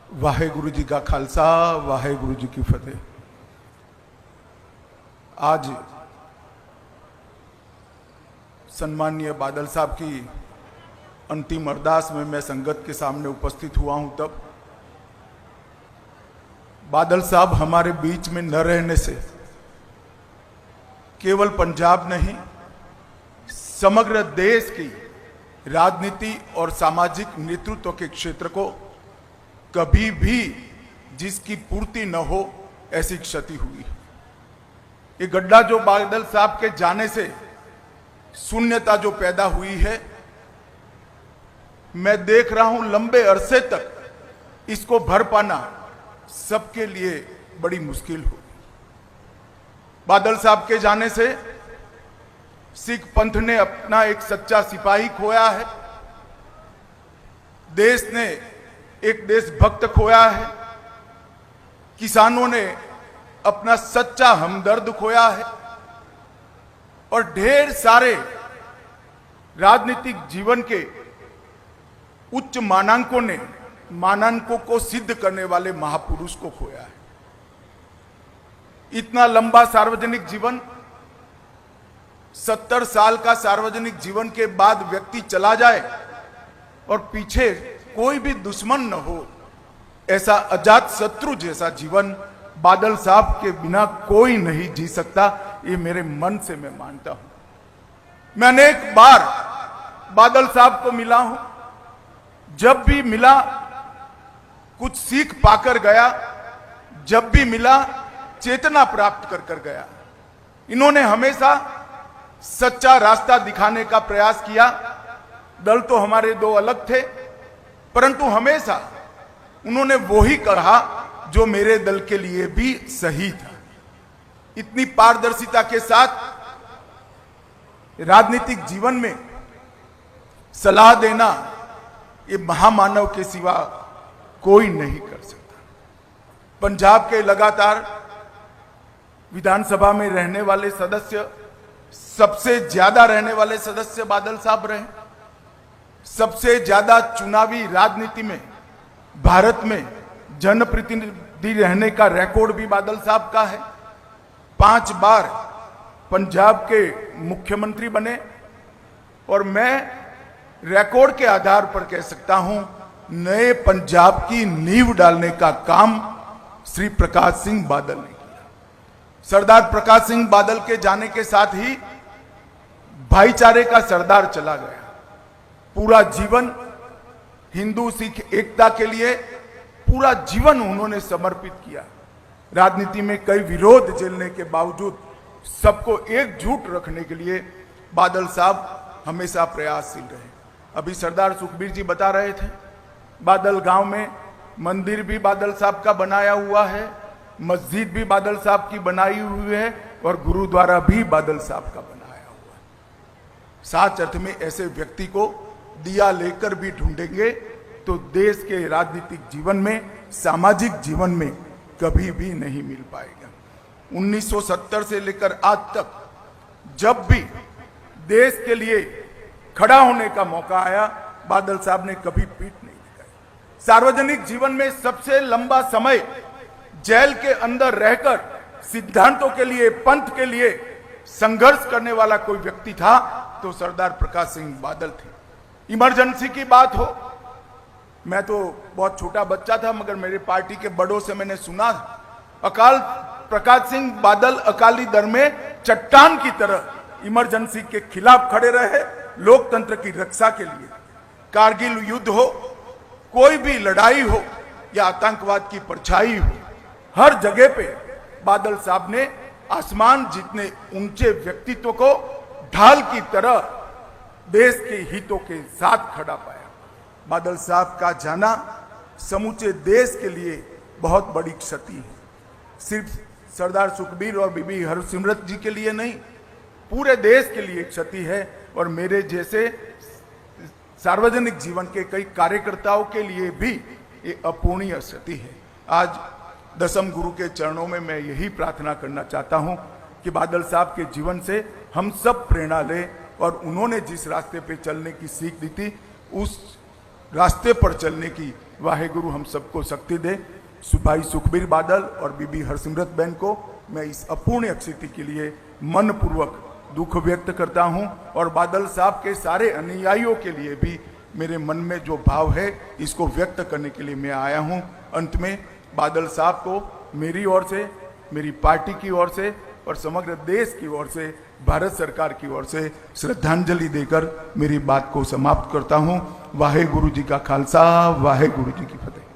वाहेगुरु जी का खालसा वाहेगुरु जी की फतेह। आज सम्माननीय बादल साहब की अंतिम अरदास में मैं संगत के सामने उपस्थित हुआ हूं, तब बादल साहब हमारे बीच में न रहने से केवल पंजाब नहीं, समग्र देश की राजनीति और सामाजिक नेतृत्व के क्षेत्र को कभी भी जिसकी पूर्ति न हो ऐसी क्षति हुई। ये गड्ढा जो बादल साहब के जाने से शून्यता जो पैदा हुई है, मैं देख रहा हूं लंबे अरसे तक इसको भर पाना सबके लिए बड़ी मुश्किल हो। बादल साहब के जाने से सिख पंथ ने अपना एक सच्चा सिपाही खोया है, देश ने एक देशभक्त खोया है, किसानों ने अपना सच्चा हमदर्द खोया है और ढेर सारे राजनीतिक जीवन के उच्च मानांकों को सिद्ध करने वाले महापुरुष को खोया है। इतना लंबा सार्वजनिक जीवन, 70 साल का सार्वजनिक जीवन के बाद व्यक्ति चला जाए और पीछे कोई भी दुश्मन न हो, ऐसा अजात शत्रु जैसा जीवन बादल साहब के बिना कोई नहीं जी सकता। ये मेरे मन से मैं मानता हूं। मैं अनेक बार बादल साहब को मिला हूं, जब भी मिला कुछ सीख पाकर गया, जब भी मिला चेतना प्राप्त कर गया। इन्होंने हमेशा सच्चा रास्ता दिखाने का प्रयास किया। दल तो हमारे दो अलग थे, परंतु हमेशा उन्होंने वो ही कहा जो मेरे दल के लिए भी सही था। इतनी पारदर्शिता के साथ राजनीतिक जीवन में सलाह देना ये महामानव के सिवा कोई नहीं कर सकता। पंजाब के लगातार विधानसभा में रहने वाले सदस्य, सबसे ज्यादा रहने वाले सदस्य बादल साहब रहे। सबसे ज्यादा चुनावी राजनीति में भारत में जनप्रतिनिधि रहने का रिकॉर्ड भी बादल साहब का है। 5 बार पंजाब के मुख्यमंत्री बने और मैं रिकॉर्ड के आधार पर कह सकता हूं, नए पंजाब की नींव डालने का काम श्री प्रकाश सिंह बादल ने किया। सरदार प्रकाश सिंह बादल के जाने के साथ ही भाईचारे का सरदार चला गया। पूरा जीवन हिंदू सिख एकता के लिए पूरा जीवन उन्होंने समर्पित किया। राजनीति में कई विरोध झेलने के बावजूद सबको एकजुट रखने के लिए बादल साहब हमेशा प्रयासशील रहे। अभी सरदार सुखबीर जी बता रहे थे, बादल गांव में मंदिर भी बादल साहब का बनाया हुआ है, मस्जिद भी बादल साहब की बनाई हुई है और गुरुद्वारा भी बादल साहब का बनाया हुआ है। साच अर्थ में ऐसे व्यक्ति को दिया लेकर भी ढूंढेंगे तो देश के राजनीतिक जीवन में, सामाजिक जीवन में कभी भी नहीं मिल पाएगा। 1970 से लेकर आज तक जब भी देश के लिए खड़ा होने का मौका आया, बादल साहब ने कभी पीठ नहीं दिखाई। सार्वजनिक जीवन में सबसे लंबा समय जेल के अंदर रहकर सिद्धांतों के लिए, पंथ के लिए संघर्ष करने वाला कोई व्यक्ति था तो सरदार प्रकाश सिंह बादल थे। इमरजेंसी की बात हो, मैं तो बहुत छोटा बच्चा था मगर मेरी पार्टी के बड़ों से मैंने सुना, अकाल प्रकाश सिंह बादल अकाली दल में चट्टान की तरह इमरजेंसी के खिलाफ खड़े रहे, लोकतंत्र की रक्षा के लिए। कारगिल युद्ध हो, कोई भी लड़ाई हो या आतंकवाद की परछाई हो, हर जगह पे बादल साहब ने आसमान जितने ऊंचे व्यक्तित्व को ढाल की तरह देश के हितों के साथ खड़ा पाया। बादल साहब का जाना समूचे देश के लिए बहुत बड़ी क्षति है। सिर्फ सरदार सुखबीर और बीबी हरसिमरत जी के लिए नहीं, पूरे देश के लिए क्षति है और मेरे जैसे सार्वजनिक जीवन के कई कार्यकर्ताओं के लिए भी ये अपूर्णीय क्षति है। आज दसम गुरु के चरणों में मैं यही प्रार्थना करना चाहता हूं कि बादल साहब के जीवन से हम सब प्रेरणा लें और उन्होंने जिस रास्ते पे चलने की सीख दी थी, उस रास्ते पर चलने की वाहेगुरु हम सबको शक्ति दे। भाई सुखबीर बादल और बीबी हरसिमरत बहन को मैं इस अपूर्णीय स्थिति के लिए मनपूर्वक दुख व्यक्त करता हूं और बादल साहब के सारे अनुयायियों के लिए भी मेरे मन में जो भाव है इसको व्यक्त करने के लिए मैं आया हूं। अंत में बादल साहब को मेरी ओर से, मेरी पार्टी की ओर से और समग्र देश की ओर से, भारत सरकार की ओर से श्रद्धांजलि देकर मेरी बात को समाप्त करता हूं। वाहे गुरु जी का खालसा, वाहे गुरु जी की फतेह।